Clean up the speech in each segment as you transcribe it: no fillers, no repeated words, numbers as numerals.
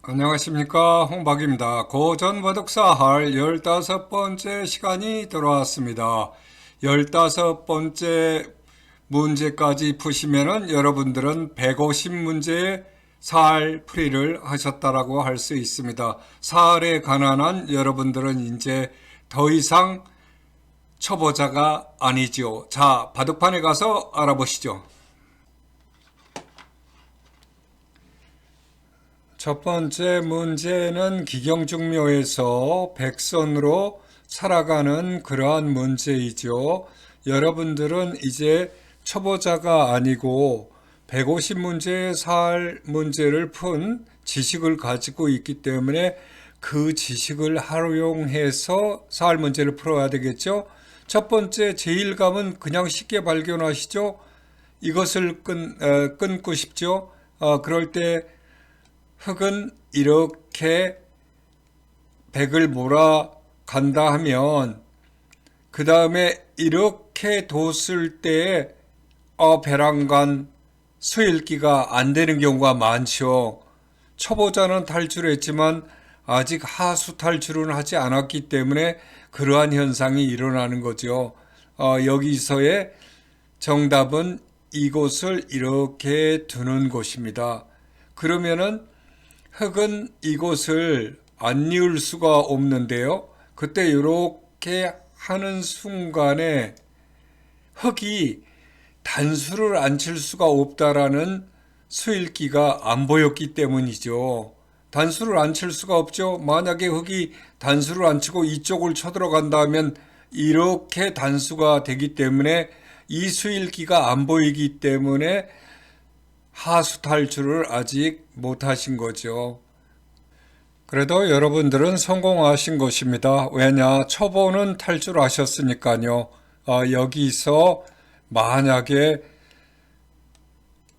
안녕하십니까, 홍박입니다. 고전 바둑사 할 15번째 시간이 돌아왔습니다. 15번째 문제까지 푸시면은 여러분들은 150문제의 사할 풀이를 하셨다라고 할 수 있습니다. 사할에 관한 한 여러분들은 이제 더 이상 초보자가 아니죠. 자, 바둑판에 가서 알아보시죠. 첫 번째 문제는 기경중묘에서 백선으로 살아가는 그러한 문제이죠. 여러분들은 이제 초보자가 아니고 150문제의 살 문제를 푼 지식을 가지고 있기 때문에 그 지식을 활용해서 살 문제를 풀어야 되겠죠. 첫 번째 제1감은 그냥 쉽게 발견하시죠. 이것을 끊고 싶죠. 그럴 때 흙은 이렇게 백을 몰아간다 하면 그 다음에 이렇게 뒀을 때 배란간 수읽기가 안 되는 경우가 많죠. 초보자는 탈출했지만 아직 하수 탈출은 하지 않았기 때문에 그러한 현상이 일어나는 거죠. 여기서의 정답은 이곳을 이렇게 두는 곳입니다. 그러면은 흙은 이곳을 안 뉘을 수가 없는데요. 그때 이렇게 하는 순간에 흙이 단수를 안 칠 수가 없다라는 수일기가 안 보였기 때문이죠. 단수를 안 칠 수가 없죠. 만약에 흙이 단수를 안 치고 이쪽을 쳐들어간다면 이렇게 단수가 되기 때문에 이 수일기가 안 보이기 때문에 하수 탈출을 아직 못 하신 거죠. 그래도 여러분들은 성공하신 것입니다. 왜냐? 초보는 탈출하셨으니까요. 여기서 만약에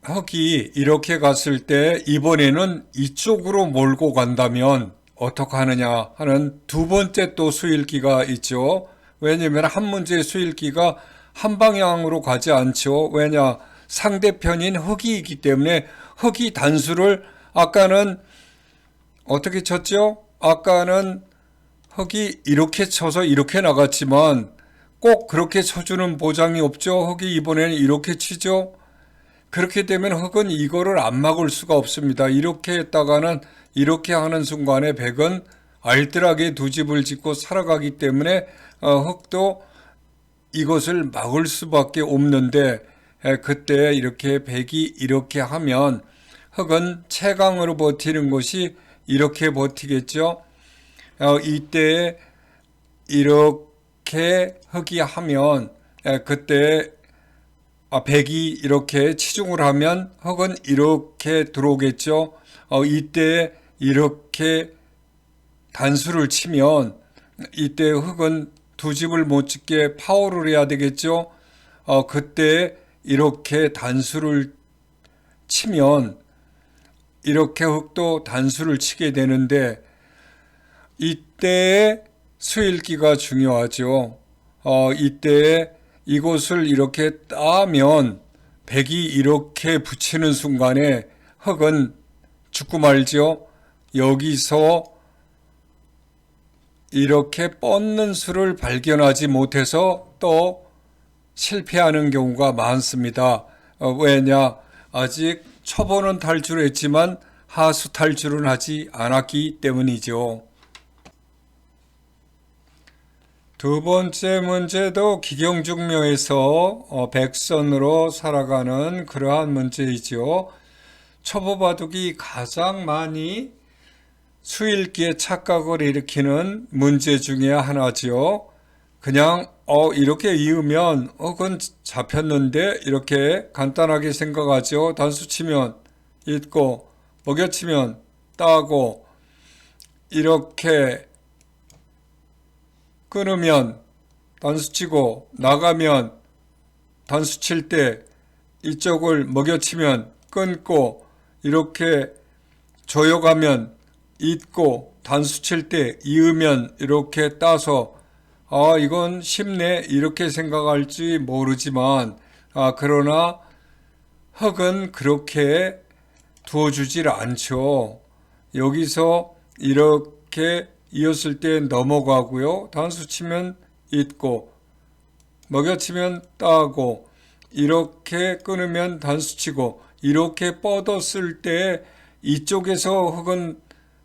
흙이 이렇게 갔을 때 이번에는 이쪽으로 몰고 간다면 어떻게 하느냐 하는 두 번째 또 수일기가 있죠. 왜냐하면 한 문제의 수일기가 한 방향으로 가지 않죠. 왜냐? 상대편인 흙이 있기 때문에 흙이 단수를 아까는 어떻게 쳤죠? 아까는 흙이 이렇게 쳐서 이렇게 나갔지만 꼭 그렇게 쳐주는 보장이 없죠. 흙이 이번에는 이렇게 치죠. 그렇게 되면 흙은 이거를 안 막을 수가 없습니다. 이렇게 했다가는 이렇게 하는 순간에 백은 알뜰하게 두 집을 짓고 살아가기 때문에 흙도 이것을 막을 수밖에 없는데 그때 이렇게 백이 이렇게 하면 흙은 채강으로 버티는 것이 이렇게 버티겠죠. 이때 이렇게 흙이 하면 그때 백이 이렇게 치중을 하면 흙은 이렇게 들어오겠죠. 이때 이렇게 단수를 치면 이때 흙은 두 집을 못 짓게 파워를 해야 되겠죠. 그때 이렇게 단수를 치면 이렇게 흙도 단수를 치게 되는데 이때의 수일기가 중요하죠. 이때에 이곳을 이렇게 따면 백이 이렇게 붙이는 순간에 흙은 죽고 말죠. 여기서 이렇게 뻗는 수를 발견하지 못해서 또 실패하는 경우가 많습니다. 왜냐? 아직 초보는 탈출했지만 하수 탈출은 하지 않았기 때문이죠. 두 번째 문제도 기경중묘에서 백선으로 살아가는 그러한 문제이죠. 초보 바둑이 가장 많이 수일기에 착각을 일으키는 문제 중에 하나죠. 그냥 이렇게 이으면 그건 잡혔는데 이렇게 간단하게 생각하죠. 단수 치면 있고 먹여 치면 따고 이렇게 끊으면 단수 치고 나가면 단수 칠 때 이쪽을 먹여 치면 끊고 이렇게 조여가면 잊고 단수 칠 때 이으면 이렇게 따서 이건 쉽네 이렇게 생각할지 모르지만 그러나 흙은 그렇게 두어주질 않죠. 여기서 이렇게 이었을 때 넘어가고요. 단수 치면 있고, 먹여치면 따고, 이렇게 끊으면 단수 치고, 이렇게 뻗었을 때 이쪽에서 흙은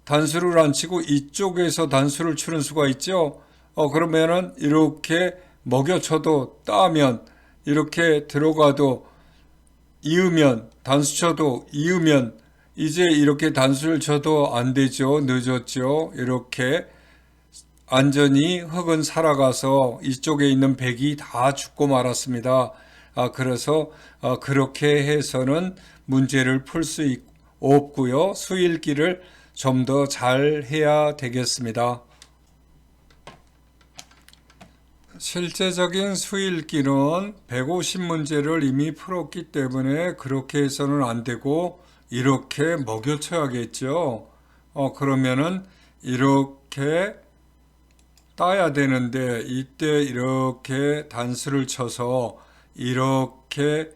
단수를 안 치고 이쪽에서 단수를 치는 수가 있죠. 그러면은 이렇게 먹여쳐도 따면 이렇게 들어가도 이으면 단수 쳐도 이으면 이제 이렇게 단수를 쳐도 안 되죠. 늦었죠. 이렇게 안전히 흙은 살아가서 이쪽에 있는 백이 다 죽고 말았습니다. 그래서 그렇게 해서는 문제를 풀 수 없고요. 수읽기를 좀 더 잘 해야 되겠습니다. 실제적인 수읽기는 150문제를 이미 풀었기 때문에 그렇게 해서는 안 되고 이렇게 먹여쳐야겠죠. 그러면은 이렇게 따야 되는데 이때 이렇게 단수를 쳐서 이렇게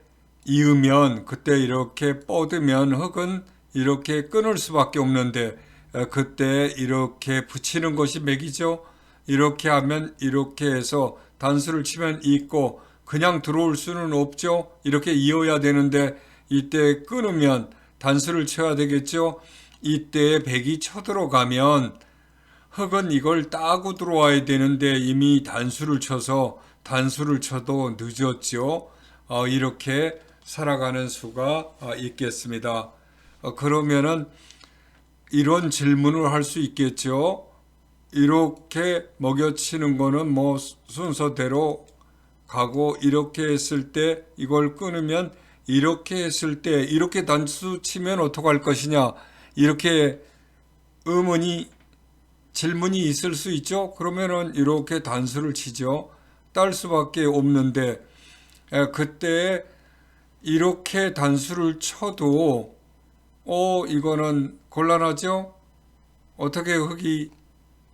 이으면 그때 이렇게 뻗으면 흙은 이렇게 끊을 수밖에 없는데 그때 이렇게 붙이는 것이 맥이죠. 이렇게 하면 이렇게 해서 단수를 치면 있고 그냥 들어올 수는 없죠. 이렇게 이어야 되는데 이때 끊으면 단수를 쳐야 되겠죠. 이때 백이 쳐들어가면 흙은 이걸 따고 들어와야 되는데 이미 단수를 쳐서 단수를 쳐도 늦었죠. 이렇게 살아가는 수가 있겠습니다. 그러면은 이런 질문을 할 수 있겠죠. 이렇게 먹여치는 거는 뭐 순서대로 가고 이렇게 했을 때 이걸 끊으면 이렇게 했을 때 이렇게 단수 치면 어떡할 것이냐 이렇게 질문이 있을 수 있죠. 그러면은 이렇게 단수를 치죠. 딸 수밖에 없는데 그때 이렇게 단수를 쳐도 이거는 곤란하죠. 어떻게 흙이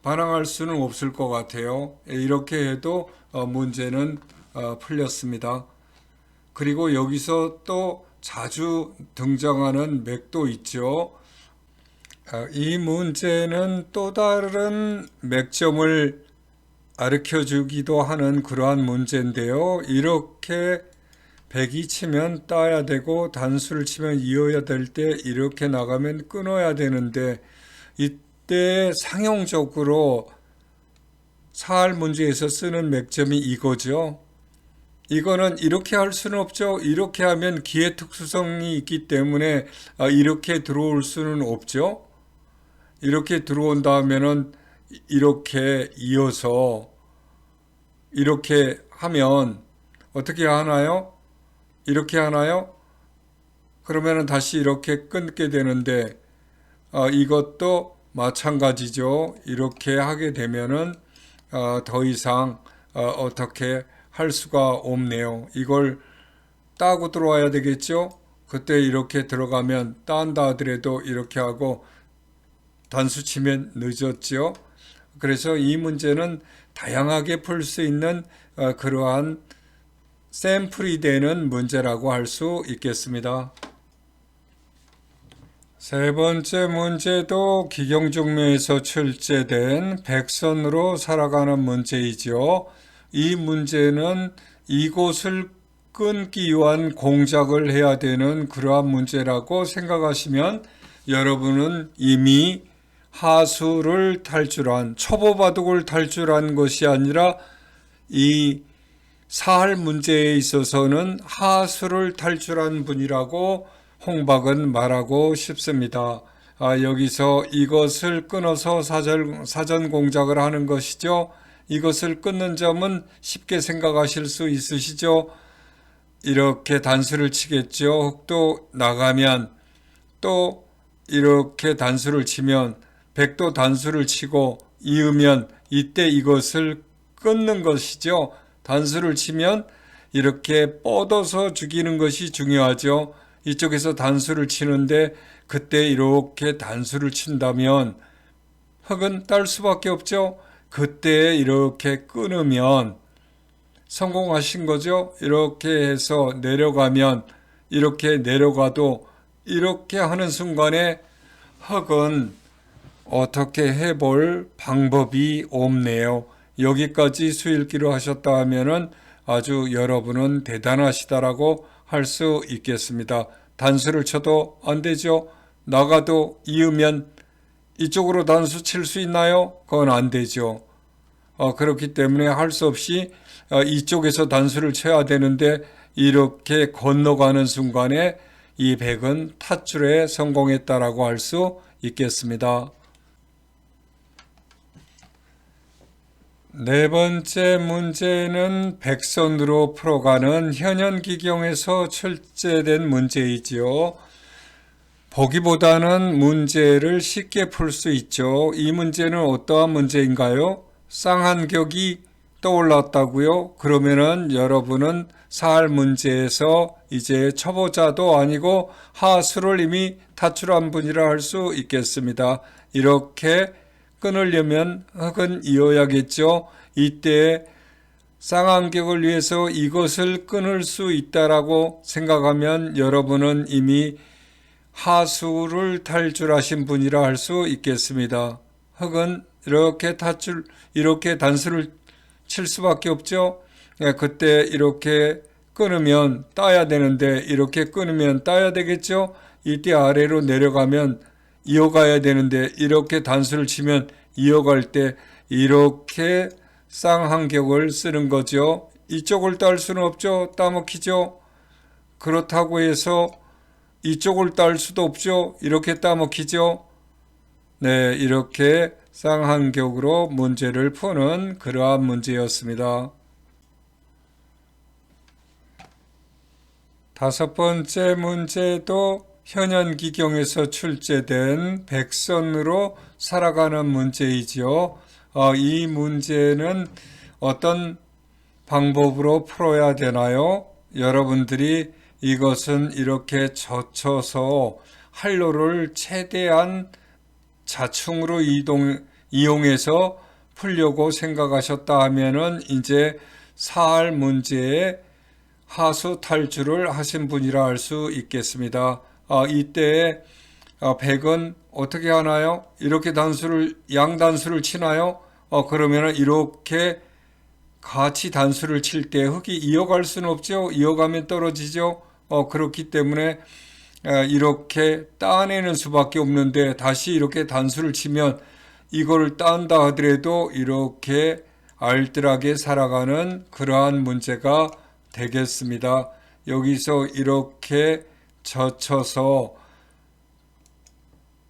반항할 수는 없을 것 같아요. 이렇게 해도 문제는 풀렸습니다. 그리고 여기서 또 자주 등장하는 맥도 있죠. 이 문제는 또 다른 맥점을 가르쳐 주기도 하는 그러한 문제인데요. 이렇게 백이 치면 따야 되고 단수를 치면 이어야 될 때 이렇게 나가면 끊어야 되는데 이때 상용적으로 사할 문제에서 쓰는 맥점이 이거죠. 이거는 이렇게 할 수는 없죠. 이렇게 하면 기의 특수성이 있기 때문에 이렇게 들어올 수는 없죠. 이렇게 들어온다면은 이렇게 이어서 이렇게 하면 어떻게 하나요? 이렇게 하나요? 그러면은 다시 이렇게 끊게 되는데 이것도 마찬가지죠. 이렇게 하게 되면은 더 이상 어떻게 할 수가 없네요. 이걸 따고 들어와야 되겠죠? 그때 이렇게 들어가면 딴다 하더라도 이렇게 하고 단수 치면 늦었죠. 그래서 이 문제는 다양하게 풀 수 있는 그러한 샘플이 되는 문제라고 할 수 있겠습니다. 세 번째 문제도 기경중묘에서 출제된 백선으로 살아가는 문제이죠. 이 문제는 이곳을 끊기 위한 공작을 해야 되는 그러한 문제라고 생각하시면 여러분은 이미 하수를 탈출한 초보바둑을 탈출한 것이 아니라 이 사할 문제에 있어서는 하수를 탈출한 분이라고 홍박은 말하고 싶습니다. 여기서 이것을 끊어서 사전 공작을 하는 것이죠. 이것을 끊는 점은 쉽게 생각하실 수 있으시죠? 이렇게 단수를 치겠죠. 흙도 나가면 또 이렇게 단수를 치면 백도 단수를 치고 이으면 이때 이것을 끊는 것이죠. 단수를 치면 이렇게 뻗어서 죽이는 것이 중요하죠. 이쪽에서 단수를 치는데 그때 이렇게 단수를 친다면 흙은 딸 수밖에 없죠. 그때 이렇게 끊으면 성공하신 거죠. 이렇게 해서 내려가면 이렇게 내려가도 이렇게 하는 순간에 흙은 어떻게 해볼 방법이 없네요. 여기까지 수일기로 하셨다 하면은 아주 여러분은 대단하시다라고 할 수 있겠습니다. 단수를 쳐도 안 되죠. 나가도 이으면 이쪽으로 단수 칠 수 있나요? 그건 안 되죠. 그렇기 때문에 할 수 없이 이쪽에서 단수를 쳐야 되는데 이렇게 건너가는 순간에 이 백은 탓줄에 성공했다라고 할 수 있겠습니다. 네 번째 문제는 백선으로 풀어가는 현현기경에서 출제된 문제이지요. 보기보다는 문제를 쉽게 풀 수 있죠. 이 문제는 어떠한 문제인가요? 쌍한격이 떠올랐다고요? 그러면은 여러분은 사할 문제에서 이제 초보자도 아니고 하수를 이미 탈출한 분이라 할 수 있겠습니다. 이렇게 끊으려면 흙은 이어야겠죠. 이때 쌍한격을 위해서 이것을 끊을 수 있다라고 생각하면 여러분은 이미 하수를 탈출하신 분이라 할 수 있겠습니다. 흙은 이렇게 단수를 칠 수밖에 없죠. 그때 이렇게 끊으면 따야 되는데 이렇게 끊으면 따야 되겠죠. 이때 아래로 내려가면 이어가야 되는데 이렇게 단수를 치면 이어갈 때 이렇게 쌍한격을 쓰는 거죠. 이쪽을 딸 수는 없죠. 따먹히죠. 그렇다고 해서 이쪽을 딸 수도 없죠. 이렇게 따먹히죠. 네, 이렇게 쌍한격으로 문제를 푸는 그러한 문제였습니다. 다섯 번째 문제도 현현기경에서 출제된 백선으로 살아가는 문제이지요. 이 문제는 어떤 방법으로 풀어야 되나요? 여러분들이 이것은 이렇게 젖혀서 활로를 최대한 자충으로 이용해서 풀려고 생각하셨다 하면은 이제 사할 문제에 하수 탈출을 하신 분이라 할 수 있겠습니다. 이때 백은 어떻게 하나요? 이렇게 양단수를 치나요? 그러면은 이렇게 같이 단수를 칠 때 흙이 이어갈 수는 없죠. 이어가면 떨어지죠. 그렇기 때문에 이렇게 따내는 수밖에 없는데 다시 이렇게 단수를 치면 이걸 딴다 하더라도 이렇게 알뜰하게 살아가는 그러한 문제가 되겠습니다. 여기서 이렇게 젖혀서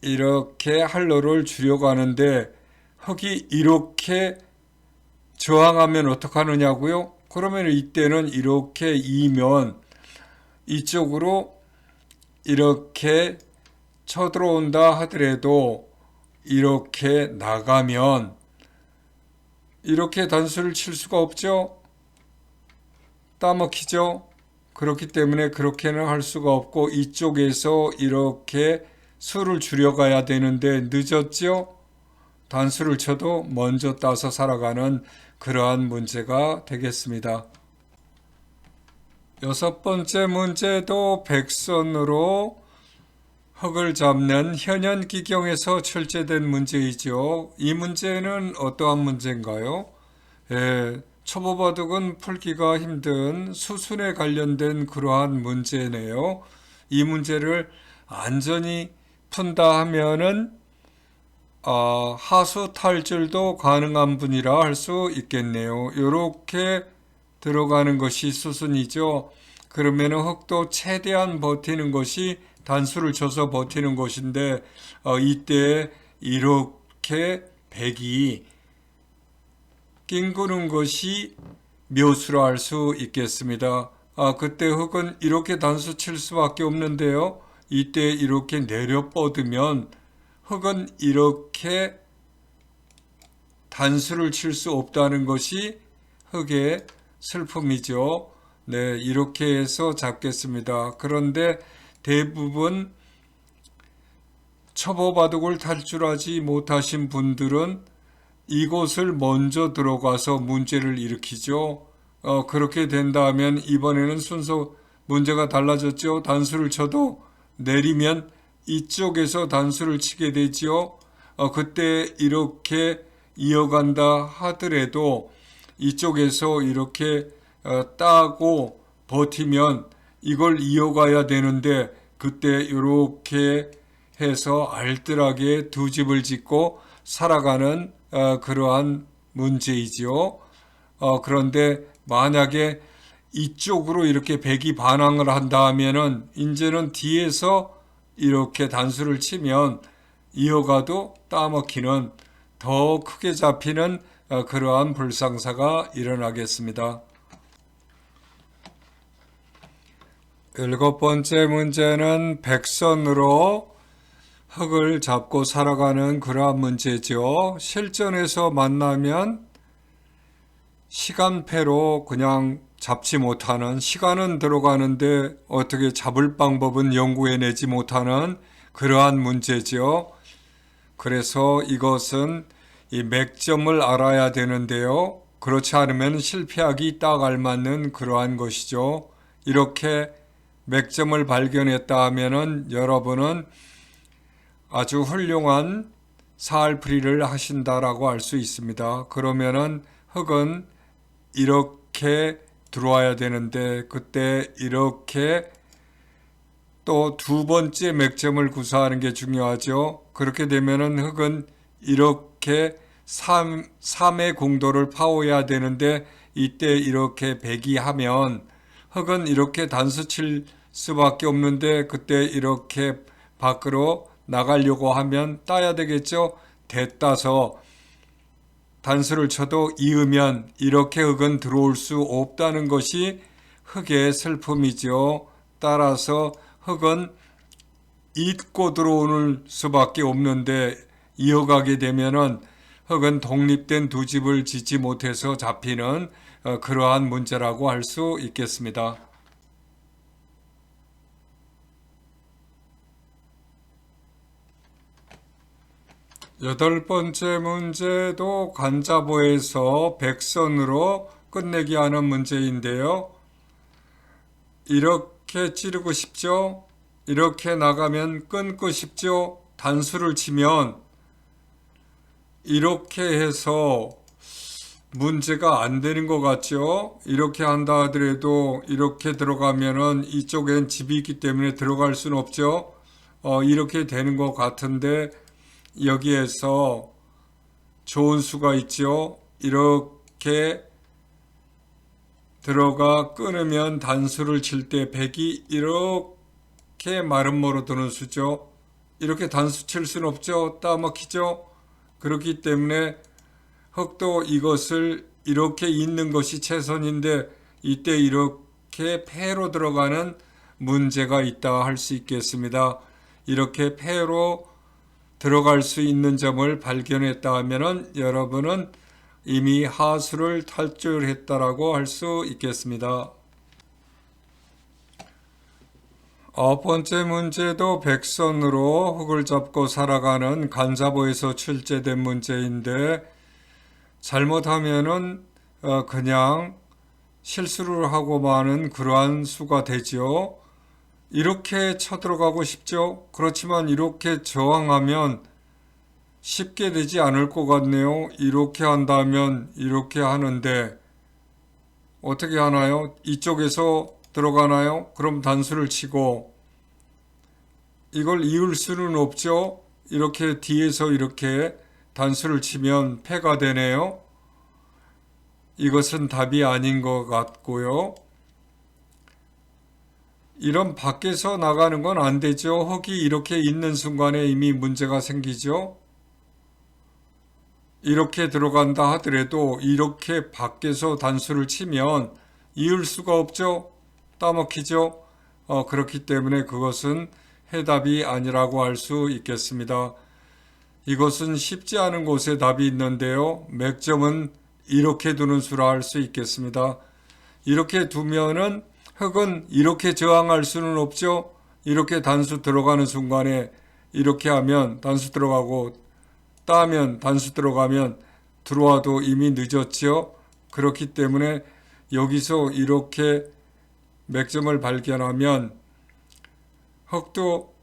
이렇게 활로를 줄여가는데 흙이 이렇게 저항하면 어떡하느냐고요? 그러면 이때는 이렇게 이면 이쪽으로 이렇게 쳐들어온다 하더라도 이렇게 나가면 이렇게 단수를 칠 수가 없죠? 따먹히죠? 그렇기 때문에 그렇게는 할 수가 없고 이쪽에서 이렇게 수를 줄여가야 되는데 늦었죠? 단수를 쳐도 먼저 따서 살아가는 그러한 문제가 되겠습니다. 여섯 번째 문제도 백선으로 흙을 잡는 현현기경에서 출제된 문제이죠. 이 문제는 어떠한 문제인가요? 초보 바둑은 풀기가 힘든 수순에 관련된 그러한 문제네요. 이 문제를 안전히 푼다 하면은 하수 탈출도 가능한 분이라 할 수 있겠네요. 이렇게 들어가는 것이 수순이죠. 그러면 흙도 최대한 버티는 것이 단수를 쳐서 버티는 것인데 이때 이렇게 백이 낑그는 것이 묘수라 할 수 있겠습니다. 그때 흙은 이렇게 단수 칠 수밖에 없는데요. 이때 이렇게 내려 뻗으면 흙은 이렇게 단수를 칠 수 없다는 것이 흙의 슬픔이죠. 네, 이렇게 해서 잡겠습니다. 그런데 대부분 초보 바둑을 탈출하지 못하신 분들은 이곳을 먼저 들어가서 문제를 일으키죠. 그렇게 된다면 이번에는 순서 문제가 달라졌죠. 단수를 쳐도 내리면 이쪽에서 단수를 치게 되죠. 그때 이렇게 이어간다 하더라도 이쪽에서 이렇게 따고 버티면 이걸 이어가야 되는데 그때 이렇게 해서 알뜰하게 두 집을 짓고 살아가는 그러한 문제이죠. 그런데 만약에 이쪽으로 이렇게 백이 반항을 한다 하면은 이제는 뒤에서 이렇게 단수를 치면 이어가도 따먹히는 더 크게 잡히는 그러한 불상사가 일어나겠습니다. 7번째 문제는 백선으로 흙을 잡고 살아가는 그러한 문제죠. 실전에서 만나면 시간패로 그냥 잡지 못하는, 시간은 들어가는데 어떻게 잡을 방법은 연구해내지 못하는 그러한 문제죠. 그래서 이것은 이 맥점을 알아야 되는데요. 그렇지 않으면 실패하기 딱 알맞는 그러한 것이죠. 이렇게 맥점을 발견했다 하면은 여러분은 아주 훌륭한 사알풀이를 하신다라고 할 수 있습니다. 그러면은 흙은 이렇게 들어와야 되는데 그때 이렇게 또 두 번째 맥점을 구사하는 게 중요하죠. 그렇게 되면은 흙은 이렇게 3의 공도를 파워해야 되는데 이때 이렇게 배기하면 흙은 이렇게 단수 칠 수밖에 없는데 그때 이렇게 밖으로 나가려고 하면 따야 되겠죠. 대따서 단수를 쳐도 이으면 이렇게 흙은 들어올 수 없다는 것이 흙의 슬픔이죠. 따라서 흙은 잇고 들어오는 수밖에 없는데 이어가게 되면은 흙은 독립된 두 집을 짓지 못해서 잡히는 그러한 문제라고 할 수 있겠습니다. 8번째 문제도 간자보에서 백선으로 끝내기 하는 문제인데요. 이렇게 찌르고 싶죠? 이렇게 나가면 끊고 싶죠? 단수를 치면 이렇게 해서 문제가 안 되는 것 같죠? 이렇게 한다 하더라도 이렇게 들어가면은 이쪽엔 집이 있기 때문에 들어갈 수는 없죠? 이렇게 되는 것 같은데 여기에서 좋은 수가 있죠. 이렇게 들어가 끊으면 단수를 칠 때 백이 이렇게 마름모로 드는 수죠. 이렇게 단수 칠 수는 없죠. 따먹히죠. 그렇기 때문에 흙도 이것을 이렇게 잇는 것이 최선인데 이때 이렇게 패로 들어가는 문제가 있다 할 수 있겠습니다. 이렇게 패로 들어갈 수 있는 점을 발견했다 하면은 여러분은 이미 하수를 탈출했다라고 할 수 있겠습니다. 9번째 문제도 백선으로 흙을 잡고 살아가는 간자보에서 출제된 문제인데 잘못하면은 그냥 실수를 하고 마는 그러한 수가 되죠. 이렇게 쳐들어가고 싶죠. 그렇지만 이렇게 저항하면 쉽게 되지 않을 것 같네요. 이렇게 한다면 이렇게 하는데 어떻게 하나요? 이쪽에서 들어가나요? 그럼 단수를 치고 이걸 이을 수는 없죠. 이렇게 뒤에서 이렇게 단수를 치면 패가 되네요. 이것은 답이 아닌 것 같고요. 이런 밖에서 나가는 건 안 되죠. 흙이 이렇게 있는 순간에 이미 문제가 생기죠. 이렇게 들어간다 하더라도 이렇게 밖에서 단수를 치면 이을 수가 없죠. 따먹히죠. 그렇기 때문에 그것은 해답이 아니라고 할 수 있겠습니다. 이것은 쉽지 않은 곳에 답이 있는데요. 맥점은 이렇게 두는 수라 할 수 있겠습니다. 이렇게 두면은 흙은 이렇게 저항할 수는 없죠. 이렇게 단수 들어가는 순간에 이렇게 하면 단수 들어가고 따면 단수 들어가면 들어와도 이미 늦었죠. 그렇기 때문에 여기서 이렇게 맥점을 발견하면 흙도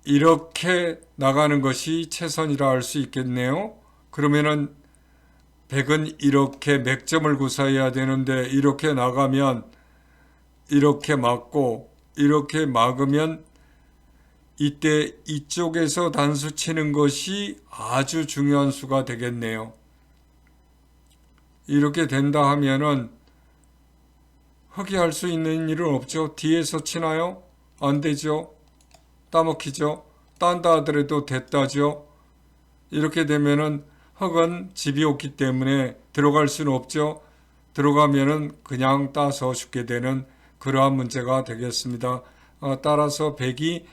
이렇게 나가는 것이 최선이라 할 수 있겠네요. 그러면은 100은 이렇게 맥점을 구사해야 되는데 이렇게 나가면 이렇게 막고 이렇게 막으면 이때 이쪽에서 단수 치는 것이 아주 중요한 수가 되겠네요. 이렇게 된다 하면은 흑이 할 수 있는 일은 없죠. 뒤에서 치나요? 안 되죠. 따먹히죠. 딴다 하더라도 됐다죠. 이렇게 되면은 흑은 집이 없기 때문에 들어갈 수는 없죠. 들어가면은 그냥 따서 죽게 되는 그러한 문제가 되겠습니다. 따라서 백이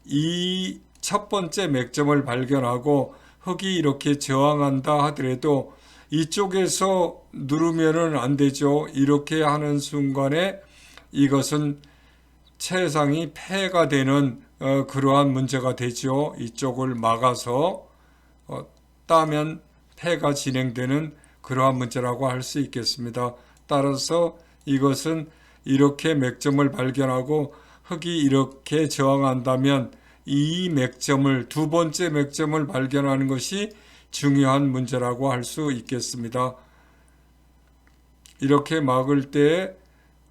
이 첫 번째 맥점을 발견하고 흑이 이렇게 저항한다 하더라도 이쪽에서 누르면은 안 되죠. 이렇게 하는 순간에 이것은 채상이 패가 되는 그러한 문제가 되죠. 이쪽을 막아서 따면 패가 진행되는 그러한 문제라고 할 수 있겠습니다. 따라서 이것은 이렇게 맥점을 발견하고 흑이 이렇게 저항한다면 이 맥점을 두 번째 맥점을 발견하는 것이 중요한 문제라고 할 수 있겠습니다. 이렇게 막을 때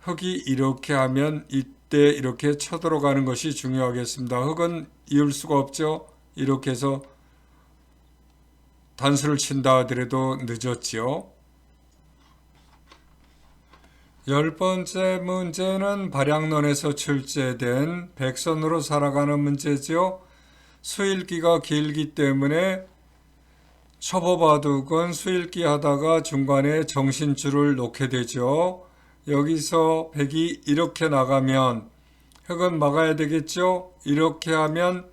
흑이 이렇게 하면 이때 이렇게 쳐들어가는 것이 중요하겠습니다. 흑은 이을 수가 없죠. 이렇게 해서 단수를 친다 하더라도 늦었죠. 10번째 문제는 발양론에서 출제된 백선으로 살아가는 문제죠. 수읽기가 길기 때문에 초보바둑은 수읽기 하다가 중간에 정신줄을 놓게 되죠. 여기서 백이 이렇게 나가면 흑은 막아야 되겠죠. 이렇게 하면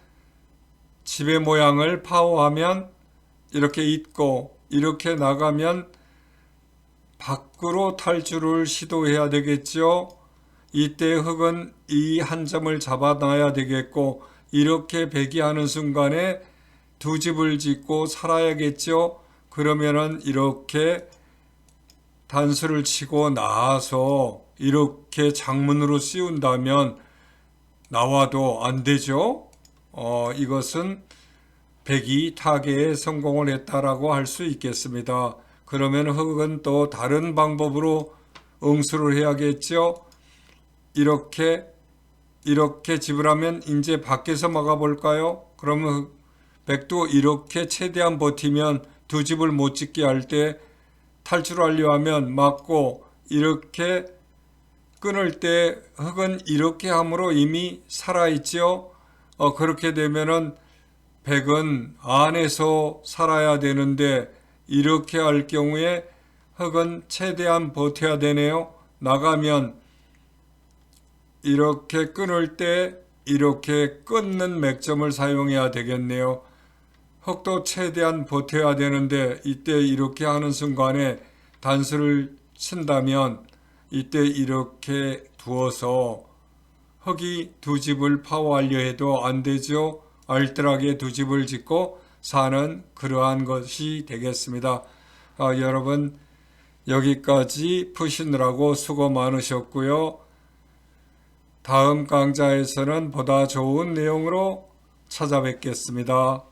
지배 모양을 파워하면 이렇게 있고 이렇게 나가면 밖으로 탈출을 시도해야 되겠죠. 이때 흑은 이 한 점을 잡아놔야 되겠고 이렇게 백이 하는 순간에 두 집을 짓고 살아야겠죠. 그러면은 이렇게 단수를 치고 나와서 이렇게 장문으로 씌운다면 나와도 안 되죠. 이것은 백이 타개에 성공을 했다라고 할 수 있겠습니다. 그러면 흑은 또 다른 방법으로 응수를 해야겠죠. 이렇게 집을 하면 이제 밖에서 막아볼까요? 그러면 백도 이렇게 최대한 버티면 두 집을 못 짓게 할 때 탈출하려 하면 막고 이렇게 끊을 때 흑은 이렇게 함으로 이미 살아있죠. 그렇게 되면은 백은 안에서 살아야 되는데 이렇게 할 경우에 흑은 최대한 버텨야 되네요. 나가면 이렇게 끊을 때 이렇게 끊는 맥점을 사용해야 되겠네요. 흑도 최대한 버텨야 되는데 이때 이렇게 하는 순간에 단수를 친다면 이때 이렇게 두어서 흑이 두 집을 파워하려 해도 안 되죠. 알뜰하게 두 집을 짓고 사는 그러한 것이 되겠습니다. 여러분 여기까지 푸시느라고 수고 많으셨고요. 다음 강좌에서는 보다 좋은 내용으로 찾아뵙겠습니다.